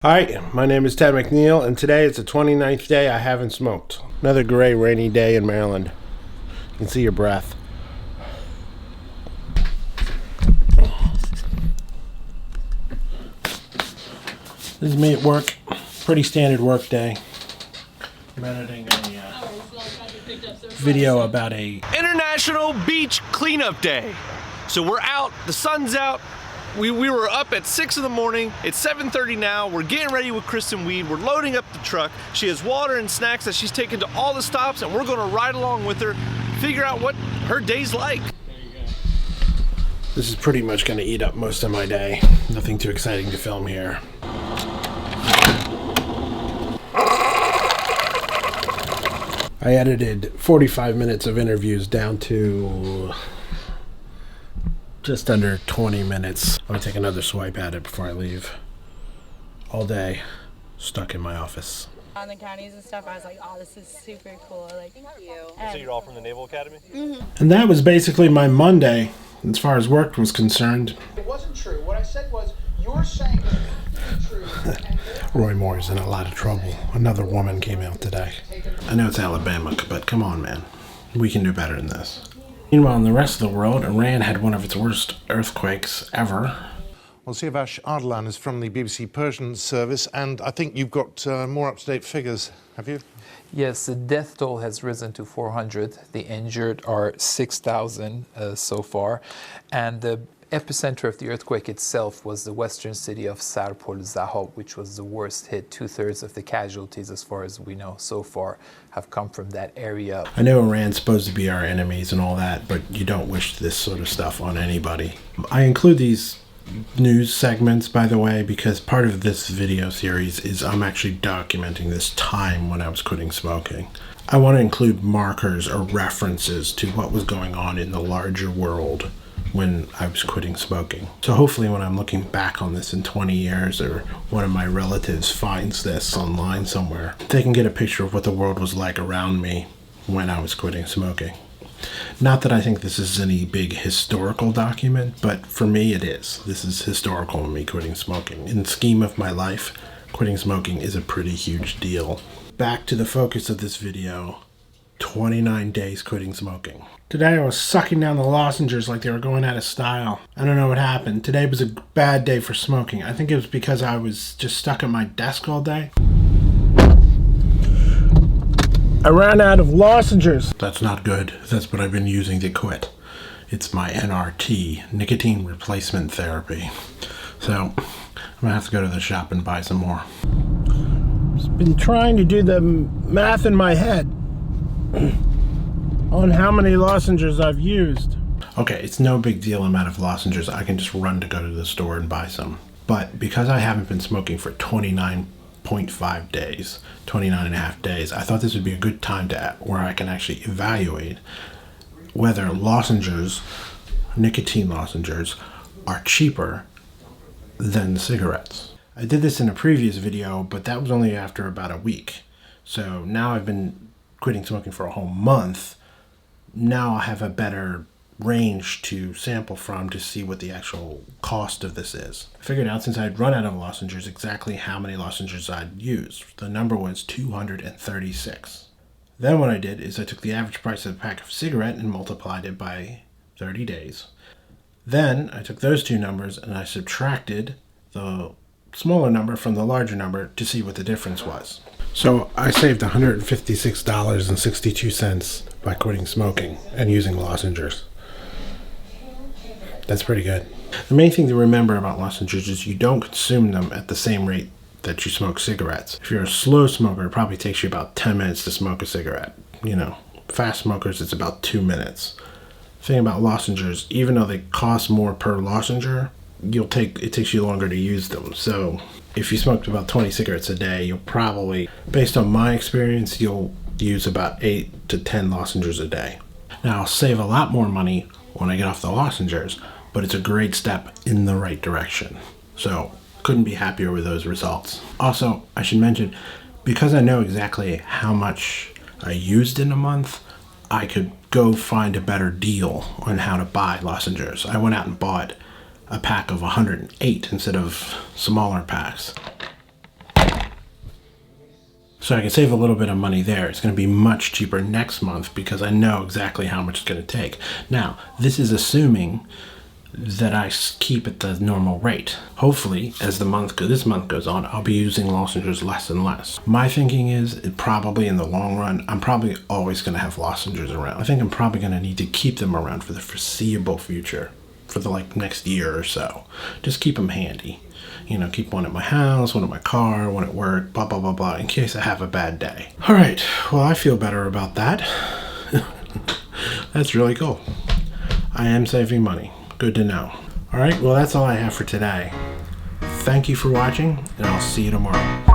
Hi, my name is Ted McNeil, and today it's the 29th day I haven't smoked. Another gray, rainy day in Maryland. You can see your breath. This is me at work. Pretty standard work day. I'm editing a video about a International Beach Cleanup Day. So we're out, the sun's out. We were up at 6 in the morning. It's 7:30 now. We're getting ready with Kristen Weed. We're loading up the truck. She has water and snacks that she's taken to all the stops, and we're gonna ride along with her, figure out what her day's like. This is pretty much going to eat up most of my day. Nothing too exciting to film here. I edited 45 minutes of interviews down to just under 20 minutes. I'm going to take another swipe at it before I leave. All day, stuck in my office. On the counties and stuff, I was like, oh, this is super cool. Like, thank you. So you're all from the Naval Academy? Mm-hmm. And that was basically my Monday, as far as work was concerned. It wasn't true. What I said was, you're saying it's true. Roy Moore's in a lot of trouble. Another woman came out today. I know it's Alabama, but come on, man. We can do better than this. Meanwhile, in the rest of the world, Iran had one of its worst earthquakes ever. Well, Siavash Ardalan is from the BBC Persian service, and I think you've got more up-to-date figures, have you? Yes, the death toll has risen to 400. The injured are 6,000 so far. And the epicenter of the earthquake itself was the western city of Sarpol Zahab, which was the worst hit. 2/3 of the casualties, as far as we know so far, have come from that area. I know Iran's supposed to be our enemies and all that, but you don't wish this sort of stuff on anybody. I include these news segments, by the way, because part of this video series is I'm actually documenting this time when I was quitting smoking. I want to include markers or references to what was going on in the larger world when I was quitting smoking. So hopefully when I'm looking back on this in 20 years, or one of my relatives finds this online somewhere, they can get a picture of what the world was like around me when I was quitting smoking. Not that I think this is any big historical document, but for me it is. This is historical in me quitting smoking. In the scheme of my life, quitting smoking is a pretty huge deal. Back to the focus of this video, 29 days quitting smoking. Today I was sucking down the lozenges like they were going out of style. I don't know what happened. Today was a bad day for smoking. I think it was because I was just stuck at my desk all day. I ran out of lozenges. That's not good. That's what I've been using to quit. It's my NRT, nicotine replacement therapy. So I'm gonna have to go to the shop and buy some more. I've been trying to do the math in my head on how many lozenges I've used. Okay, it's no big deal amount of lozenges. I can just run to go to the store and buy some. But because I haven't been smoking for 29.5 days, 29 and a half days, I thought this would be a good time to where I can actually evaluate whether lozenges, nicotine lozenges, are cheaper than cigarettes. I did this in a previous video, but that was only after about a week. So now I've been quitting smoking for a whole month. Now I have a better range to sample from to see what the actual cost of this is. I figured out, since I'd run out of lozenges, exactly how many lozenges I'd used. The number was 236. Then what I did is I took the average price of a pack of cigarette and multiplied it by 30 days. Then I took those two numbers and I subtracted the smaller number from the larger number to see what the difference was. So I saved $156.62 by quitting smoking and using lozenges. That's pretty good. The main thing to remember about lozenges is you don't consume them at the same rate that you smoke cigarettes. If you're a slow smoker, it probably takes you about 10 minutes to smoke a cigarette. You know, fast smokers, it's about 2 minutes. The thing about lozenges, even though they cost more per lozenger, it takes you longer to use them. So if you smoked about 20 cigarettes a day, you'll probably, based on my experience, you'll use about 8 to 10 lozenges a day. Now I'll save a lot more money when I get off the lozenges, but it's a great step in the right direction. So couldn't be happier with those results. Also, I should mention, because I know exactly how much I used in a month, I could go find a better deal on how to buy lozenges. I went out and bought a pack of 108 instead of smaller packs. So I can save a little bit of money there. It's going to be much cheaper next month because I know exactly how much it's going to take. Now, this is assuming that I keep at the normal rate. Hopefully, as this month goes on, I'll be using lozenges less and less. My thinking is, probably in the long run, I'm probably always going to have lozenges around. I think I'm probably going to need to keep them around for the foreseeable future, for the next year or so. Just keep them handy. You know, keep one at my house, one at my car, one at work, blah, blah, blah, blah, in case I have a bad day. All right, well, I feel better about that. That's really cool. I am saving money. Good to know. All right, well, that's all I have for today. Thank you for watching, and I'll see you tomorrow.